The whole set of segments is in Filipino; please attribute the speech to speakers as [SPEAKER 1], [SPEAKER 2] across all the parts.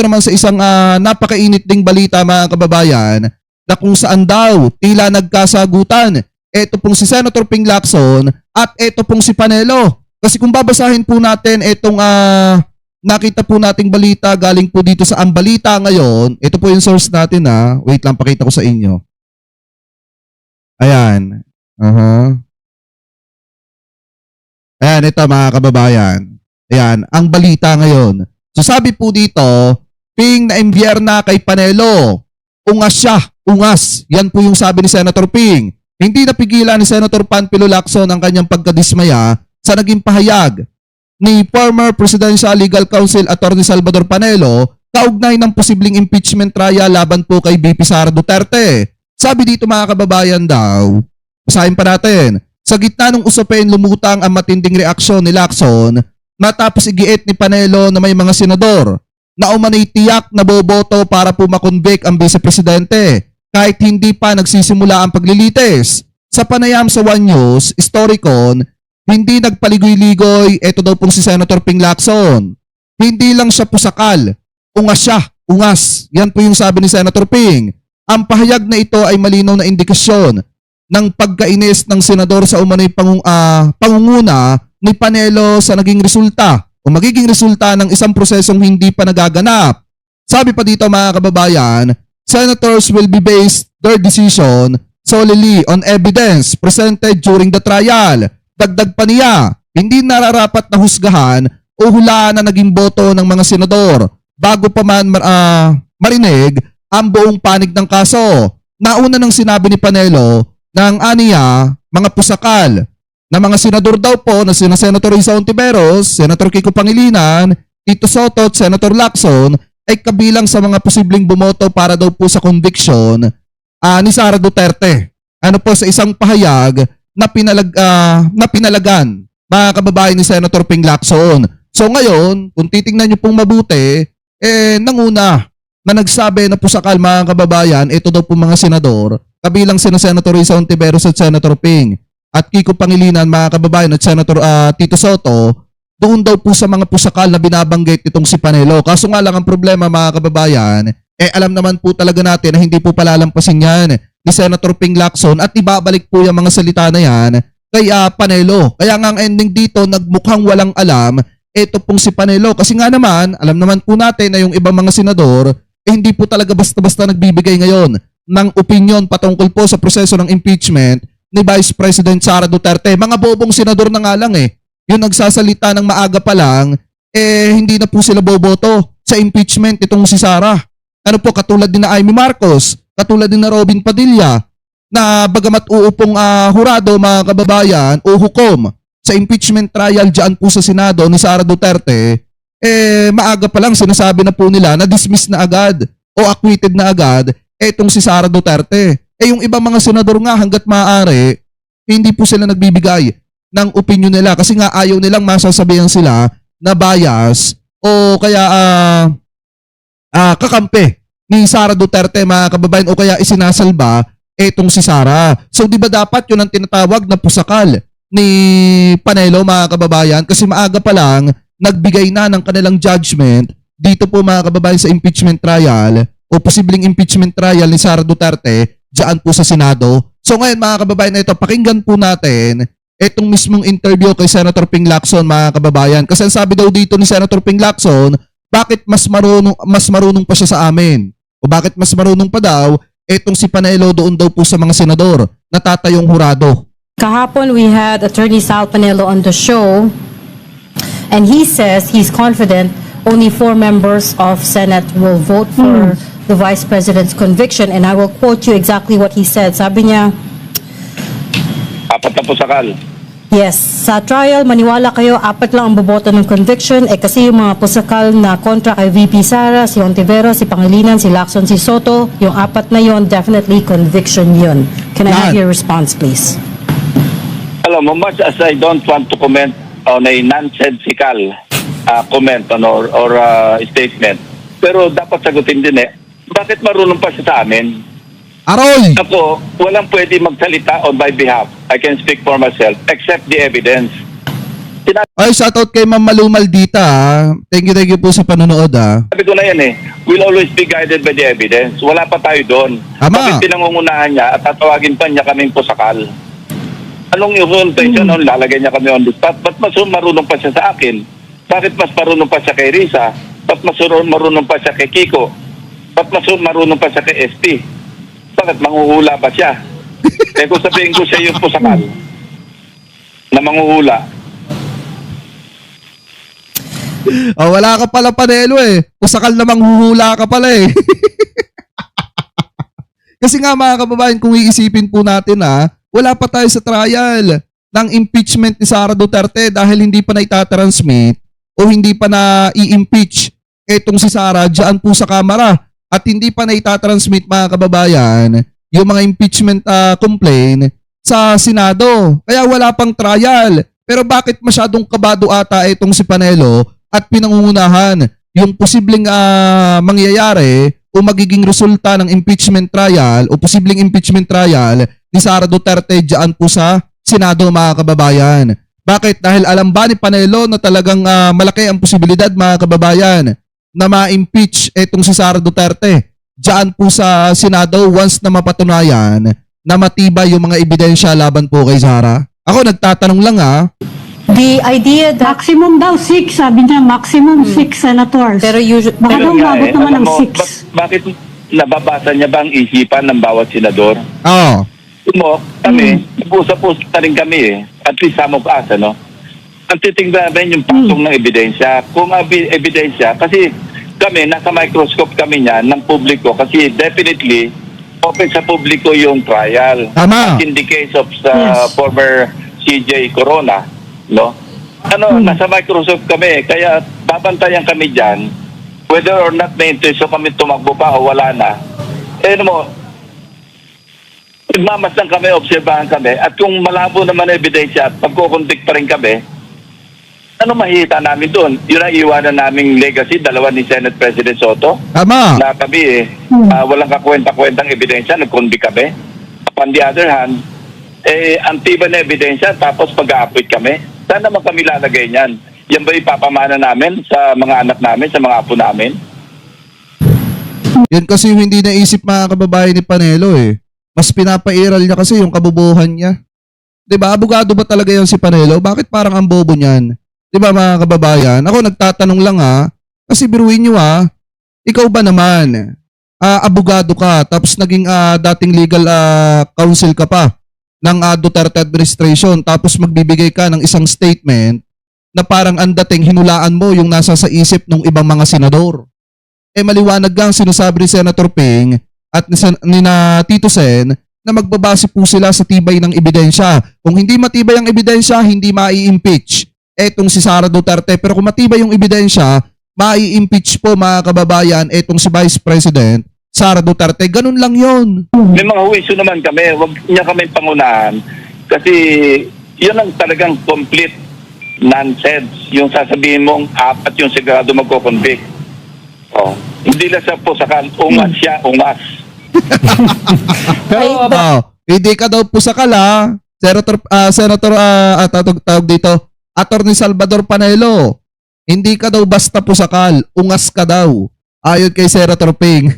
[SPEAKER 1] dito naman sa isang napakainit ding balita mga kababayan na kung saan daw tila nagkasagutan. Ito pong si Senator Ping Lacson at ito pong si Panelo. Kasi kung babasahin po natin itong nakita po nating balita galing po dito sa Ang Balita ngayon. Ito po yung source natin Wait lang, pakita ko sa inyo. Ayan. Ayan, ito mga kababayan. Ayan, ang balita ngayon. So sabi po dito, Ping na imbierna kay Panelo. Ungas siya, ungas. Yan po yung sabi ni Senator Ping. Hindi napigilan ni Senator Panfilo Lacson ang kanyang pagkadismaya sa naging pahayag ni former Presidential Legal Counsel Attorney Salvador Panelo kaugnay ng posibleng impeachment trial laban po kay VP Sara Duterte. Sabi dito mga kababayan daw, basahin pa natin, sa gitna ng usapin lumutang ang matinding reaksyon ni Lacson matapos igiit ni Panelo na may mga senador na umano'y tiyak na boboto para po makonvict ang vice-presidente kahit hindi pa nagsisimula ang paglilitis. Sa panayam sa One News, Storicon, hindi nagpaligoy-ligoy, ito daw pong si Senator Ping Lacson. Hindi lang siya pusakal, ungas siya, ungas. Yan po yung sabi ni Senator Ping. Ang pahayag na ito ay malinaw na indikasyon ng pagkainis ng senador sa umano'y pangunguna ni Panelo sa naging resulta o magiging resulta ng isang prosesong hindi pa nagaganap. Sabi pa dito mga kababayan, senators will be based their decision solely on evidence presented during the trial. Dagdag pa niya, hindi nararapat na husgahan o hulaan na naging boto ng mga senador bago pa man marinig ang buong panig ng kaso. Nauna nang sinabi ni Panelo na ang aniya, mga pusakal, na mga senador daw po na sina Senator Risa Hontiveros, Senator Kiko Pangilinan, Tito Soto at Senator Lacson ay kabilang sa mga posibleng bumoto para daw po sa conviction ni Sara Duterte. Ano po sa isang pahayag na pinalagan mga kababayan ni Senator Ping Lacson. So ngayon, kung titingnan nyo pong mabuti, nanguna na nagsabi na pusakal mga kababayan, ito daw po mga senador, kabilang sina Senator Risa Hontiveros at Senator Ping at Kiko Pangilinan mga kababayan at Senator Tito Soto, doon daw po sa mga pusakal na binabanggit itong si Panelo. Kaso nga lang ang problema mga kababayan, alam naman po talaga natin na hindi po palalampasin yan ni Senator Ping Lacson at ibabalik po yung mga salita na yan kay Panelo. Kaya nga ang ending dito, nagmukhang walang alam ito pong si Panelo. Kasi nga naman, alam naman po natin na yung ibang mga senador, hindi po talaga basta-basta nagbibigay ngayon ng opinion patungkol po sa proseso ng impeachment ni Vice President Sara Duterte. Mga bobong senador na nga lang yung nagsasalita ng maaga pa lang, hindi na po sila boboto sa impeachment itong si Sara. Ano po, katulad din na Amy Marcos, katulad din na Robin Padilla, na bagamat uupong hurado mga kababayan o hukom sa impeachment trial dyan po sa Senado ni Sara Duterte, maaga pa lang sinasabi na po nila na dismiss na agad o acquitted na agad itong si Sara Duterte. Yung ibang mga senador nga hanggat maaari, hindi po sila nagbibigay ng opinion nila kasi nga ayaw nilang masasabihan sila na bias o kaya kakampi ni Sara Duterte mga kababayan o kaya isinasalba etong si Sara. So di ba dapat yun ang tinatawag na pusakal ni Panelo mga kababayan kasi maaga pa lang nagbigay na ng kanilang judgment dito po mga kababayan sa impeachment trial o posibleng impeachment trial ni Sara Duterte diyan po sa Senado. So ngayon mga kababayan na ito, pakinggan po natin itong mismong interview kay Senator Ping Lacson mga kababayan. Kasi sabi daw dito ni Senator Ping Lacson, bakit mas marunong pa siya sa amin? O bakit mas marunong pa daw itong si Panelo doon daw po sa mga senador na tatayong hurado?
[SPEAKER 2] Kahapon we had Attorney Sal Panelo on the show and he says he's confident only 4 members of Senate will vote for the Vice President's conviction, and I will quote you exactly what he said. Sabi niya,
[SPEAKER 3] 4 na pusakal.
[SPEAKER 2] yes, sa trial, maniwala kayo, 4 lang ang boboto ng conviction, kasi yung mga pusakal na kontra kay VP Sara, si Hontiveros, si Pangilinan, si Lacson, si Soto, yung 4 na yon, definitely conviction yun. Can I have your response, please?
[SPEAKER 3] Alam mo, much as I don't want to comment on a nonsensical comment or statement, pero dapat sagutin din bakit marunong pa siya sa amin?
[SPEAKER 1] Aroy!
[SPEAKER 3] Ako, walang pwede magsalita on my behalf. I can speak for myself except the evidence.
[SPEAKER 1] Ay, shoutout kay Ma'am Malu Maldita. Thank you po sa panonood.
[SPEAKER 3] Sabi ko na yan we'll always be guided by the evidence. Wala pa tayo doon.
[SPEAKER 1] Tama.
[SPEAKER 3] Bakit pinangungunahan niya at tatawagin pa niya kaming pusakal? Anong confrontation noon? Lalagay niya kami on the spot. Ba't mas marunong pa siya sa akin? Bakit mas marunong pa siya kay Risa? Ba't mas marunong pa siya kay Kiko? Ba't mas marunong pa siya kay SP? Bakit manghuhula pa siya? Eh kung sabihin ko siya yung pusakal na manghuhula,
[SPEAKER 1] Wala ka pala Panelo Pusakal namang huhula ka pala Kasi nga mga kababayan, kung iisipin po natin wala pa tayo sa trial ng impeachment ni Sara Duterte dahil hindi pa na itatransmit o hindi pa na i-impeach etong si Sara dyan po sa Kamara at hindi pa na itatransmit mga kababayan yung mga impeachment complaint sa Senado. Kaya wala pang trial. Pero bakit masyadong kabado ata itong si Panelo at pinangungunahan yung posibleng mangyayari o magiging resulta ng impeachment trial o posibleng impeachment trial ni Sara Duterte dyan po sa Senado mga kababayan. Bakit? Dahil alam ba ni Panelo na talagang malaki ang posibilidad mga kababayan na ma-impeach itong si Sara Duterte dyan po sa Senado once na mapatunayan na matibay yung mga ebidensya laban po kay Sara? Ako nagtatanong lang
[SPEAKER 2] The idea that
[SPEAKER 4] Maximum daw 6, sabi niya, maximum 6 senators.
[SPEAKER 2] pero usually
[SPEAKER 4] Baka daw
[SPEAKER 3] nga
[SPEAKER 4] umabot naman
[SPEAKER 3] alam
[SPEAKER 4] ng
[SPEAKER 3] mo,
[SPEAKER 4] 6.
[SPEAKER 3] bakit nababasa niya ba ang isipan ng bawat senador?
[SPEAKER 1] Oo.
[SPEAKER 3] Kami, nag-usap-usap na rin kami at least some of us, ang titingnan namin yung pasong ng ebidensya. Kung ebidensya, kasi kami, nasa microscope kami niyan ng publiko kasi definitely open sa publiko yung trial.
[SPEAKER 1] Tama.
[SPEAKER 3] In the case of sa
[SPEAKER 4] Yes.
[SPEAKER 3] former CJ Corona, nasa Microsoft kami, kaya babantayan kami dyan, whether or not may intention kami tumakbo pa o wala na. Magmamasdan kami, obserbahan kami, at kung malabo naman ang ebidensya at pagkukuntik pa rin kami, ano mahihita namin doon? Yun ang iwanan naming legacy, dalawa ni Senate President Soto,
[SPEAKER 1] Tama.
[SPEAKER 3] na kami walang kakwenta-kwentang ebidensya, nag-convict kami. On the other hand, ang tiba na ebidensya, tapos pag-a-appoint kami. Saan naman kami lalagay niyan? Yan ba ipapamana namin sa mga anak namin, sa mga apo namin?
[SPEAKER 1] Yan kasi yung hindi naisip mga kababayan ni Panelo Mas pinapairal niya kasi yung kabubuhan niya. 'Di ba? Abogado ba talaga yan si Panelo? Bakit parang ang bobo niyan? 'Di ba mga kababayan? Ako nagtatanong lang kasi biruin niyo ikaw ba naman abogado ka tapos naging dating legal counsel ka pa ng Duterte administration tapos magbibigay ka ng isang statement na parang ang dating hinulaan mo yung nasa sa isip ng ibang mga senador. Maliwanag gang sinasabi ni Senator Ping at ni na Tito Sen na magbabase po sila sa tibay ng ebidensya. Kung hindi matibay ang ebidensya, hindi mai-impeach etong si Sara Duterte. Pero kung matibay yung ebidensya, mai-impeach po mga kababayan etong si Vice President Sara Duterte. Ganun lang yon.
[SPEAKER 3] May mga huwisyo naman kami, wag niya kami pangunahan kasi yun ang talagang complete nonsense. Yung sasabihin mong apat yung sigurado magko-convict. Hindi lang sa pusakal, ungas siya, ungas.
[SPEAKER 2] Pero,
[SPEAKER 1] Hindi ka daw pusakal Senator tawag dito, Attorney Salvador Panelo. Hindi ka daw basta pusakal, ungas ka daw. Ayon kay Senator Ping.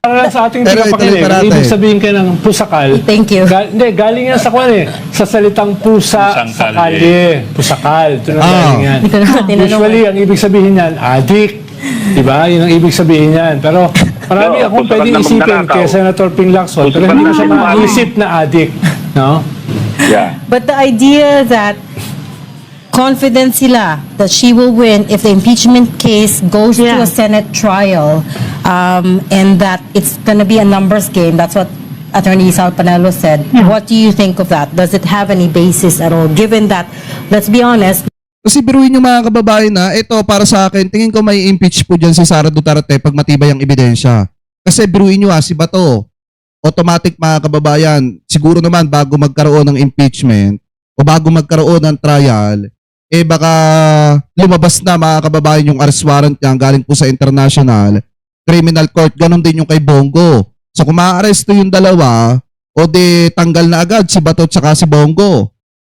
[SPEAKER 5] Para lang sa ating
[SPEAKER 1] Pero
[SPEAKER 5] tagapakinig,
[SPEAKER 1] ituloy pa natin.
[SPEAKER 5] ibig sabihin kayo ng pusakal.
[SPEAKER 2] Thank you.
[SPEAKER 5] Galing yan sa sa salitang pusa
[SPEAKER 6] Pusang
[SPEAKER 5] sa
[SPEAKER 6] kalye.
[SPEAKER 5] kalye. Pusakal. Ito na galing yan.
[SPEAKER 2] Ito na tinanong.
[SPEAKER 5] Usually, ang ibig sabihin yan, adik. Diba? Yun ang ibig sabihin yan. Pero marami
[SPEAKER 3] No,
[SPEAKER 5] akong
[SPEAKER 3] pusakal
[SPEAKER 5] pwedeng
[SPEAKER 3] na
[SPEAKER 5] isipin
[SPEAKER 3] magnanakaw.
[SPEAKER 5] kay Senator Ping Lacson. Pero
[SPEAKER 3] Pusakal
[SPEAKER 5] hindi ko
[SPEAKER 3] na
[SPEAKER 5] siya
[SPEAKER 3] sinungaling.
[SPEAKER 5] maisip na adik. No?
[SPEAKER 3] Yeah.
[SPEAKER 2] But the idea that confident sila that she will win if the impeachment case goes to
[SPEAKER 4] Yeah.
[SPEAKER 2] a Senate trial, and that it's going to be a numbers game. That's what Attorney Sal Panelo said.
[SPEAKER 4] Yeah.
[SPEAKER 2] What do you think of that? Does it have any basis at all? Given that, let's be honest,
[SPEAKER 1] Kasi biruin yung mga kababayan ito para sa akin, tingin ko may impeach po dyan si Sara Duterte pag matibay ang ebidensya. Kasi biruin nyo si Bato, automatic mga kababayan, siguro naman bago magkaroon ng impeachment o bago magkaroon ng trial, baka lumabas na mga kababayan yung arrest warrant niya galing po sa International Criminal Court. Ganon din yung kay Bongo. So kung ma-arresto yung dalawa, o de tanggal na agad si Bato at si Bongo.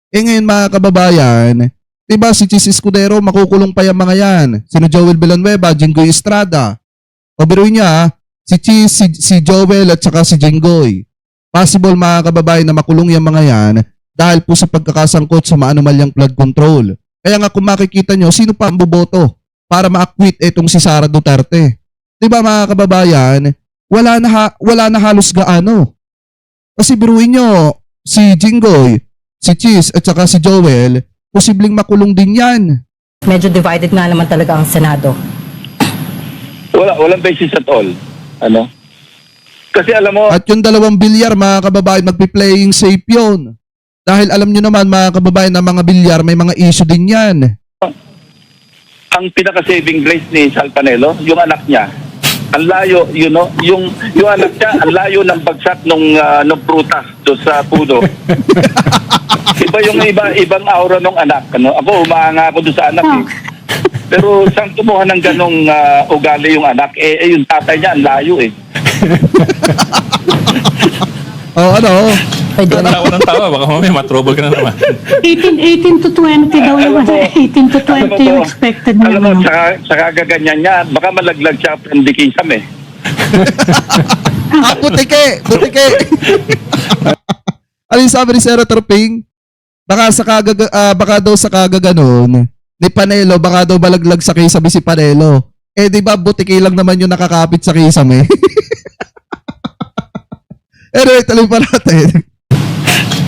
[SPEAKER 1] Eh ngayon mga kababayan, diba si Chis Escudero, makukulong pa yung mga yan. Sino Joel Villanueva, Jinggoy Estrada. O biruin niya, si Chis, si Joel at saka si Jinggoy. Possible mga kababayan na makulong yung mga yan dahil po sa pagkakasangkot sa maanumalyang flood control. Kaya nga kung makikita nyo, sino pa ang boboto para ma-acquit itong si Sara Duterte? Diba mga kababayan, wala na halos gaano. Kasi biruin nyo, si Jinggoy, si Chis at saka si Joel, posibleng makulong din yan.
[SPEAKER 2] Medyo divided nga naman talaga ang Senado.
[SPEAKER 3] Walang basis at all. Ano? Kasi alam mo,
[SPEAKER 1] At yung 2 bilyar, mga kababayan, magpi-playing safe yun. Dahil alam nyo naman, mga kababayan, na mga bilyar, may mga issue din yan.
[SPEAKER 3] ang pinaka-saving grace ni Sal Panelo, yung anak niya, ang layo, yung anak niya, ang layo ng bagsak nung prutas do sa puno. Ibang aura nung anak. Ano? Ako, umaanga ako doon sa anak. Eh. Pero saan kumuha ng ganong ugali yung anak? Yung tatay niya, ang layo eh.
[SPEAKER 1] Ano?
[SPEAKER 6] Tawa ng tawa, baka mamaya matrobol ka na naman.
[SPEAKER 4] 18 to 20 daw yung 18 to 20 yung expected na
[SPEAKER 3] Alam mo,
[SPEAKER 4] naman.
[SPEAKER 3] sa kagaganyan niya, baka malaglag siya from the kisame.
[SPEAKER 1] Butike! Ano yung sabi ni Senator Ping? Baka daw sa kagaganon ni Panelo, baka daw malaglag sa kisame si Panelo. Eh di ba butike lang naman yung nakakapit sa kisame? Anyway, tuloy pa natin.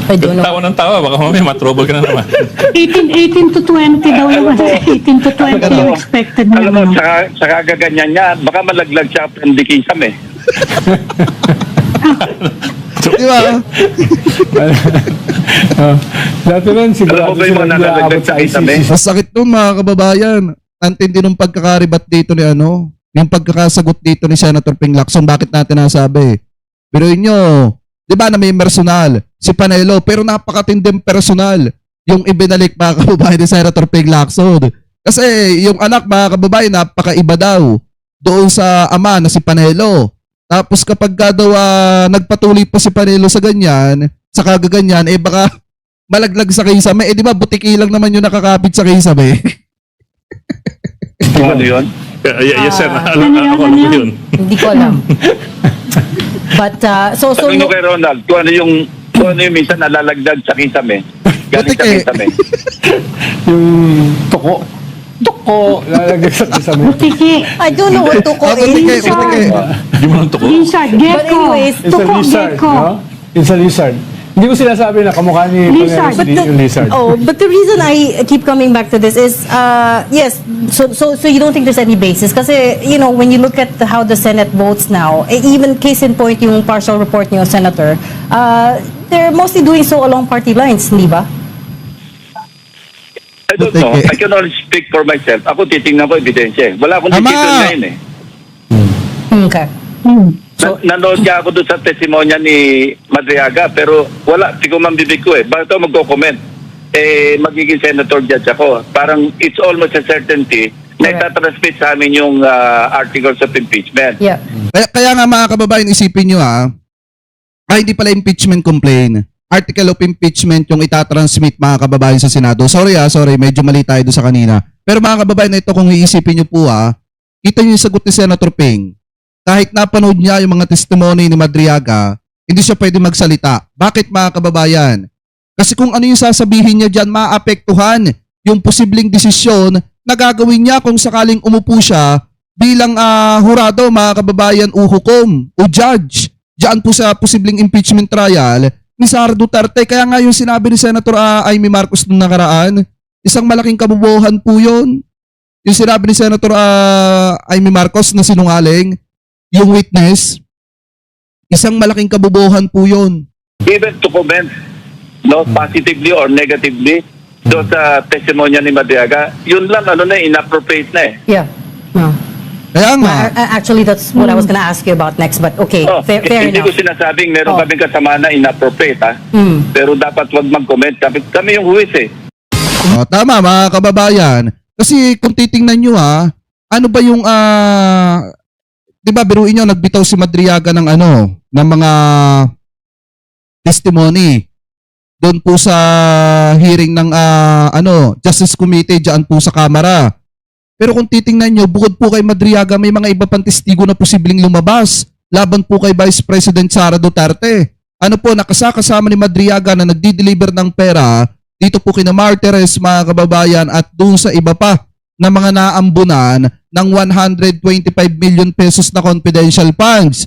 [SPEAKER 2] I don't know.
[SPEAKER 6] Tawa ng tawa, baka mamaya matrobol ka na naman.
[SPEAKER 4] 18 to 20 daw yung 18 to 20 yung expected na
[SPEAKER 3] Alam mo,
[SPEAKER 4] naman.
[SPEAKER 3] sa kagaganyan niya, baka malaglag siya from the kisame.
[SPEAKER 1] Di ba?
[SPEAKER 5] Dati rin,
[SPEAKER 3] Alam
[SPEAKER 5] sigurado
[SPEAKER 3] mo ba yung
[SPEAKER 5] sila
[SPEAKER 3] mga
[SPEAKER 5] hindi
[SPEAKER 3] nalalaglag
[SPEAKER 5] aabot
[SPEAKER 3] sa
[SPEAKER 5] sa
[SPEAKER 3] kisame?
[SPEAKER 5] ICC.
[SPEAKER 1] Masakit nun mga kababayan. Antindi nung pagkakaribat dito ni yung pagkakasagot dito ni Senator Ping Lacson, bakit natin nasabi? Pero inyo, di ba na may personal si Panelo, pero napakatinding personal yung ibinalik mga kababayan ni Senator Ping Lacson. Kasi yung anak mga kababayan, napakaiba daw doon sa ama na si Panelo. Tapos kapag daw nagpatuloy pa si Panelo sa ganyan, sa kagaganyan, baka malaglag sa kisame. Di ba butiki lang naman yung nakakapit sa kisame?
[SPEAKER 3] Ano yun?
[SPEAKER 6] Yes, sir. Alam
[SPEAKER 4] ano
[SPEAKER 6] ko
[SPEAKER 4] yun?
[SPEAKER 6] yun.
[SPEAKER 2] Hindi ko alam. But, so
[SPEAKER 3] Tanong nyo
[SPEAKER 2] no,
[SPEAKER 3] kay Ronald, kung ano yung minsan nalalagdag sa kisame. Galing sa
[SPEAKER 1] Butike.
[SPEAKER 3] kisame.
[SPEAKER 5] Yung tuko. Tuko. Lalagay sa kasama.
[SPEAKER 4] Butiki.
[SPEAKER 2] I don't know what to call
[SPEAKER 1] Butike,
[SPEAKER 2] it.
[SPEAKER 1] butike.
[SPEAKER 6] Hindi mo nang tuko.
[SPEAKER 4] Lizard.
[SPEAKER 2] But
[SPEAKER 4] Gecko.
[SPEAKER 2] anyways,
[SPEAKER 5] It's a
[SPEAKER 4] Tuko.
[SPEAKER 5] lizard,
[SPEAKER 4] Gecko.
[SPEAKER 5] no? It's a lizard. Hindi ko sinasabi na kamukha ni
[SPEAKER 4] Lizard.
[SPEAKER 5] Panelo yung lizard.
[SPEAKER 2] but the reason I keep coming back to this is, yes, so you don't think there's any basis? Kasi, when you look at how the Senate votes now, even case in point yung partial report niyo, Senator, they're mostly doing so along party lines, di ba?
[SPEAKER 3] I don't know. I can only speak for myself. Ako titingnan ko ebidensya. Wala akong
[SPEAKER 1] Tama.
[SPEAKER 3] decision ngayon eh.
[SPEAKER 2] Okay.
[SPEAKER 3] Nanood niya ako doon sa testimonya ni Madriaga pero wala, di ko mambibig ko eh. Bakit ako magko-comment? Magiging senator judge ako. Parang it's almost a certainty na
[SPEAKER 2] Correct.
[SPEAKER 3] itatransmit sa amin yung articles of impeachment.
[SPEAKER 2] Yeah.
[SPEAKER 1] Kaya nga mga kababayan, isipin nyo hindi pala impeachment complaint. Article of impeachment yung itatransmit mga kababayan sa Senado. Sorry, medyo mali tayo doon sa kanina. Pero mga kababayan, ito kung iisipin nyo po kita nyo yung sagot ni Senator Ping. Kahit napanood niya yung mga testimony ni Madriaga, hindi siya pwede magsalita. Bakit mga kababayan? Kasi kung ano yung sasabihin niya dyan, maapektuhan yung posibleng desisyon na gagawin niya kung sakaling umupo siya bilang hurado mga kababayan o hukom o judge diyan po sa posibleng impeachment trial ni Sara Duterte. Kaya nga yung sinabi ni Senator Amy Marcos nung nakaraan, isang malaking kabubuhan po yun. Yung sinabi ni Senator Amy Marcos na sinungaling, yung witness, isang malaking kabubuhan po yun.
[SPEAKER 3] Even to comment positively or negatively doon sa testimonya ni Madriaga, yun lang inappropriate na eh.
[SPEAKER 2] Yeah. No.
[SPEAKER 1] Kaya nga,
[SPEAKER 2] Actually, that's what I was gonna ask you about next. But okay, fair
[SPEAKER 3] Hindi
[SPEAKER 2] enough.
[SPEAKER 3] ko sinasabing meron
[SPEAKER 2] Oh.
[SPEAKER 3] kaming kasama na inappropriate Pero dapat wag mag-comment. Kami yung huwis eh.
[SPEAKER 1] tama mga kababayan. Kasi kung titingnan nyo ano ba yung, di ba biruin nyo, nagbitaw si Madriaga ng ng mga testimony. doon po sa hearing ng Justice Committee diyan po sa Kamara. Pero kung titingnan nyo, bukod po kay Madriaga, may mga iba pang testigo na posibleng lumabas laban po kay Vice President Sara Duterte. Ano po, nakasama ni Madriaga na nagdi-deliver ng pera dito po kina Martires, mga kababayan, at doon sa iba pa na mga naambunan ng 125 million pesos na confidential funds.